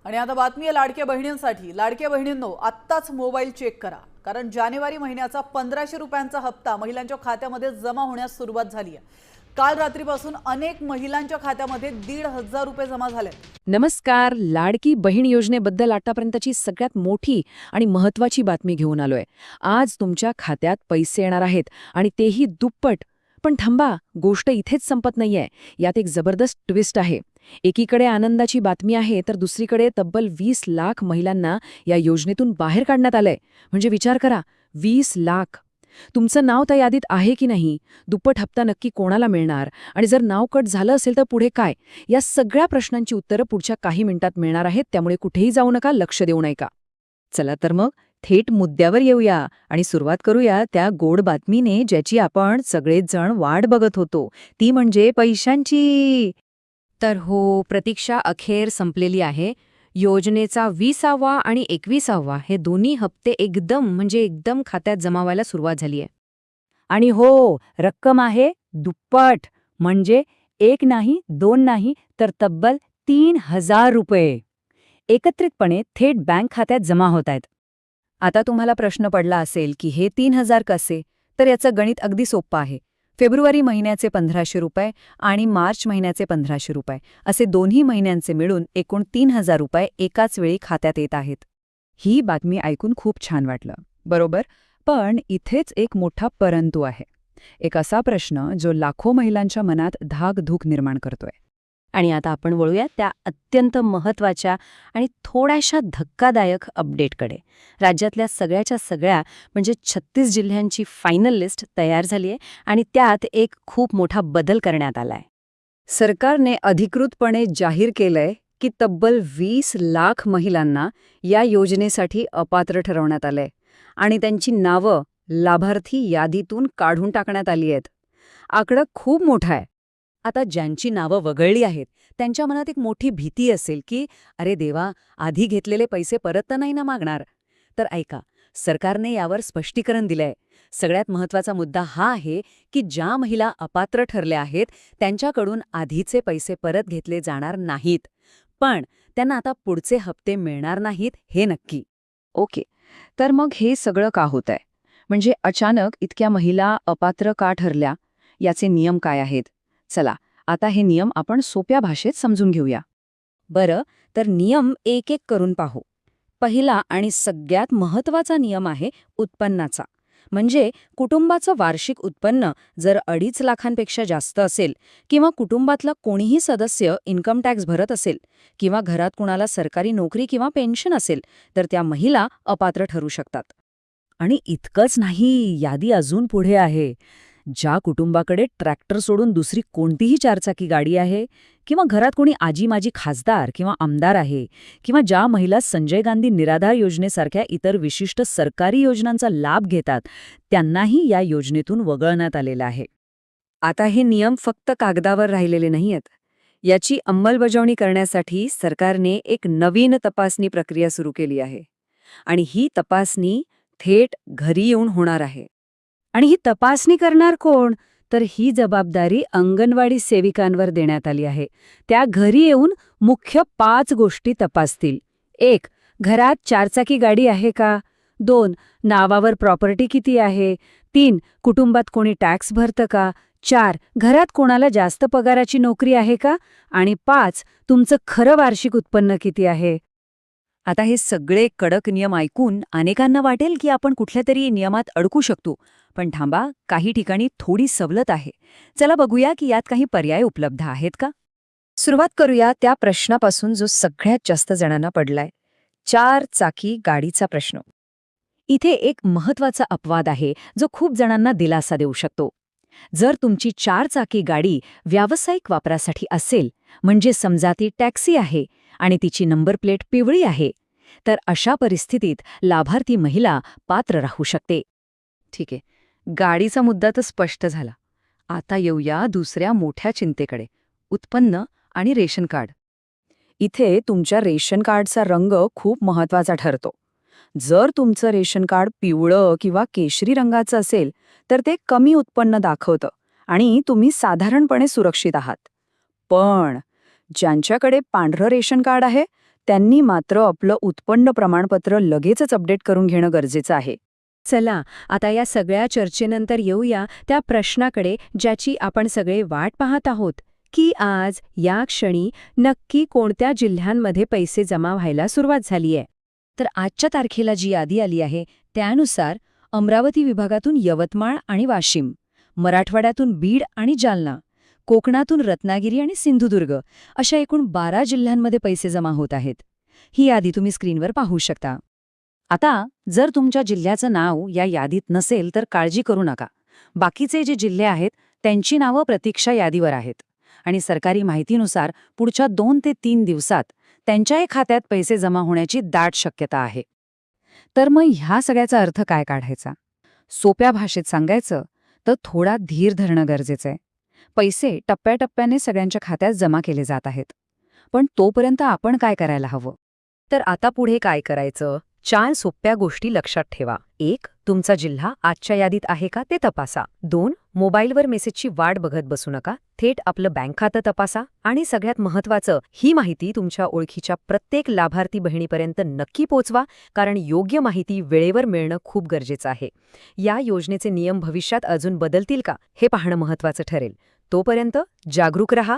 आणि आता बातमी आहे लाडक्या बहिणींसाठी। लाडक्या बहिणींनो, आत्ताच मोबाईल चेक करा, कारण जानेवारी महिन्याचा 1500 रुपयांचा हप्ता महिलांच्या खात्यामध्ये जमा होण्यास सुरुवात झाली आहे। काल रात्रीपासून अनेक महिलांच्या खात्यामध्ये 1,500 रुपये जमा झाले। नमस्कार. लाडकी बहीण योजनेबद्दल आतापर्यंतची सगळ्यात मोठी आणि महत्त्वाची बातमी घेऊन आलोय। आज तुमच्या खात्यात पैसे येणार आहेत आणि तेही दुप्पट। पण थांबा, गोष्ट इथेच संपत नाहीये। यात एक जबरदस्त ट्विस्ट आहे। एकीकडे आनंदाची बातमी आहे, तर दुसरीकडे तब्बल 20 लाख महिलांना या योजनेतून बाहेर काढण्यात आलंय। म्हणजे विचार करा, 20 लाख। तुमचं नाव त्या यादीत आहे की नाही? दुप्पट हप्ता नक्की कोणाला मिळणार? आणि जर नाव कट झालं असेल तर पुढे काय? या सगळ्या प्रश्नांची उत्तरं पुढच्या काही मिनिटात मिळणार आहेत, त्यामुळे कुठेही जाऊ नका, लक्ष देऊ नका। चला तर मग थेट मुद्द्यावर येऊया आणि सुरुवात करूया त्या गोड बातमीने, ज्याची आपण सगळेच जण वाट बघत होतो, ती म्हणजे पैशांची। तर हो, प्रतीक्षा अखेर संपलेली आहे। योजनेचा 20वा आणि 21वा हे दोन्ही हप्ते एकदम खात्यात जमा व्हायला सुरुवात झाली आहे। आणि हो, रक्कम आहे दुप्पट। म्हणजे एक नाही, दोन नाही, तर तब्बल 3,000 रुपये एकत्रितपणे थेट बँक खात्यात जमा होत आहेत। आता तुम्हाला प्रश्न पडला असेल की हे 3,000 कसे? तर याचं गणित अगदी सोपं आहे। फेब्रुवारी महिन्याचे 1,500 रुपये आणि मार्च महिन्याचे 1,500 रुपये असे दोन्ही महिन्यांचे मिळून एकूण 3,000 रुपये एकाच वेळी खात्यात येत आहेत। ही बातमी ऐकून खूप छान वाटलं, बरोबर? पण इथेच एक मोठा परंतु आहे। एक असा प्रश्न जो लाखो महिलांच्या मनात धाकधूक निर्माण करतोय। आणि आता आपण वळूया त्या अत्यंत महत्त्वाच्या आणि थोड्याशा धक्कादायक अपडेटकडे। राज्यातल्या सगळ्याच्या सगळ्या म्हणजे 36 जिल्ह्यांची फायनल लिस्ट तयार झाली आहे आणि त्यात एक खूप मोठा बदल करण्यात आलाय। सरकारने अधिकृतपणे जाहीर केलंय की तब्बल 20 लाख महिलांना या योजनेसाठी अपात्र ठरवण्यात आलंय आणि त्यांची नावं लाभार्थी यादीतून काढून टाकण्यात आली आहेत। आकडा खूप मोठा आहे। आता ज्यांची नावं वगळली आहेत त्यांच्या मनात एक मोठी भीती असेल की अरे देवा, आधी घेतलेले पैसे परत तर नाही ना मागणार? तर ऐका, सरकारने यावर स्पष्टीकरण दिलंय। सगळ्यात महत्त्वाचा मुद्दा हा आहे की ज्या महिला अपात्र ठरल्या आहेत त्यांच्याकडून आधीचे पैसे परत घेतले जाणार नाहीत, पण त्यांना आता पुढचे हप्ते मिळणार नाहीत, हे नक्की। ओके, तर मग हे सगळं का होतंय? म्हणजे अचानक इतक्या महिला अपात्र का ठरल्या? याचे नियम काय आहेत? चला, आता हे नियम आपण सोप्या भाषेत समजून घेऊया। बरं, तर नियम एक एक करून पाहू। पहिला आणि सगळ्यात महत्त्वाचा नियम आहे उत्पन्नाचा। म्हणजे कुटुंबाचं वार्षिक उत्पन्न जर 2.5 लाखांपेक्षा जास्त असेल, किंवा कुटुंबातला कोणीही सदस्य इन्कम टॅक्स भरत असेल, किंवा घरात कुणाला सरकारी नोकरी किंवा पेन्शन असेल, तर त्या महिला अपात्र ठरू शकतात। आणि इतकंच नाही, यादी अजून पुढे आहे। ज्या कुटुंबाकडे ट्रॅक्टर सोडून दुसरी कोणतीही चारचाकी गाडी आहे, किंवा घरात कोणी आजी-माजी खासदार किंवा आमदार आहे, किंवा ज्या महिला संजय गांधी निराधार योजनेसारख्या इतर विशिष्ट सरकारी योजनांचा लाभ घेतात, त्यांनाही या योजनेतून वगळण्यात आलेलं आहे। आता हे नियम फक्त कागदावर राहिलेले नाहीयेत। याची अंमलबजावणी करण्यासाठी सरकारने एक नवीन तपासणी प्रक्रिया सुरू केली आहे। आणि ही तपासणी थेट घरी येऊन होणार आहे। आणि ही तपासणी करणार कोण? तर ही जबाबदारी अंगणवाडी सेविकांवर देण्यात आली आहे। त्या घरी येऊन मुख्य 5 गोष्टी तपासतील। 1. घरात चारचाकी गाडी आहे का? 2. नावावर प्रॉपर्टी किती आहे? 3. कुटुंबात कोणी टॅक्स भरतं का? 4. घरात कोणाला जास्त पगाराची नोकरी आहे का? आणि 5. तुमचं खरं वार्षिक उत्पन्न किती आहे? आता हे सगळे कडक नियम ऐकून अनेकांना वाटेल की आपण कुठल्या तरी नियमात अडकू शकतो, पण थांबा, काही ठिकाणी थोडी सवलत आहे। चला बघूया की यात काही पर्याय उपलब्ध आहेत का। सुरुवात करूया त्या प्रश्नापासून जो सगळ्यात जास्त जणांना पडलाय, 4 चाकी गाडीचा प्रश्न। इथे एक महत्त्वाचा अपवाद आहे जो खूप जणांना दिलासा देऊ शकतो। जर तुमची 4 चाकी गाडी व्यावसायिक वापरासाठी असेल, म्हणजे समजा ती टॅक्सी आहे आणि तिची नंबर प्लेट पिवळी आहे, तर अशा परिस्थितीत लाभार्थी महिला पात्र राहू शकते। ठीक आहे, गाडीचा मुद्दा तर स्पष्ट झाला। आता येऊया दुसऱ्या मोठ्या चिंतेकडे, उत्पन्न आणि रेशन कार्ड। इथे तुमच्या रेशन कार्डचा रंग खूप महत्त्वाचा ठरतो। जर तुमचं रेशन कार्ड पिवळं किंवा केशरी रंगाचं असेल, तर ते कमी उत्पन्न दाखवतं आणि तुम्ही साधारणपणे सुरक्षित आहात। पण ज्यांच्याकडे पांढरं रेशन कार्ड आहे त्यांनी मात्र आपलं उत्पन्न प्रमाणपत्र लगेचच अपडेट करून घेणं गरजेचं आहे. चला आता या सगळ्या चर्चेनंतर येऊया त्या प्रश्नाकडे ज्याची आपण सगळे वाट पाहत आहोत की आज या क्षणी नक्की कोणत्या जिल्ह्यांमध्ये पैसे जमा व्हायला सुरुवात झालीय. तर आजच्या तारखेला जी यादी आली आहे त्यानुसार अमरावती विभागातून यवतमाळ आणि वाशिम, मराठवाड्यातून बीड आणि जालना, कोकणातून रत्नागिरी आणि सिंधुदुर्ग अशा एकूण 12 जिल्ह्यांमध्ये पैसे जमा होत आहेत. ही यादी तुम्ही स्क्रीनवर पाहू शकता. आता जर तुमच्या जिल्ह्याचं नाव या यादीत नसेल तर काळजी करू नका. बाकीचे जे जिल्हे आहेत त्यांची नावं प्रतीक्षा यादीवर आहेत आणि सरकारी माहितीनुसार पुढच्या 2 ते 3 दिवसात त्यांच्याही खात्यात पैसे जमा होण्याची दाट शक्यता आहे. तर मग ह्या सगळ्याचा अर्थ काय काढायचा? सोप्या भाषेत सांगायचं तर थोडा धीर धरणं गरजेचं आहे. पैसे टप्प्याटप्प्याने सगळ्यांच्या खात्यात जमा केले जात आहेत. पण तोपर्यंत आपण काय करायला हवं? तर आता पुढे काय करायचं? 4 सोप्या गोष्टी लक्षात ठेवा. 1. तुमचा जिल्हा आजच्या यादीत आहे का ते तपासा. 2. मोबाईलवर मेसेजची वाट बघत बसू नका. थेट आपलं बँक खातं तपासा. आणि सगळ्यात महत्त्वाचं, ही माहिती तुमच्या ओळखीच्या प्रत्येक लाभार्थी बहिणीपर्यंत नक्की पोचवा, कारण योग्य माहिती वेळेवर मिळणं खूप गरजेचं आहे. या योजनेचे नियम भविष्यात अजून बदलतील का हे पाहणं महत्त्वाचं ठरेल. तोपर्यंत जागरूक रहा,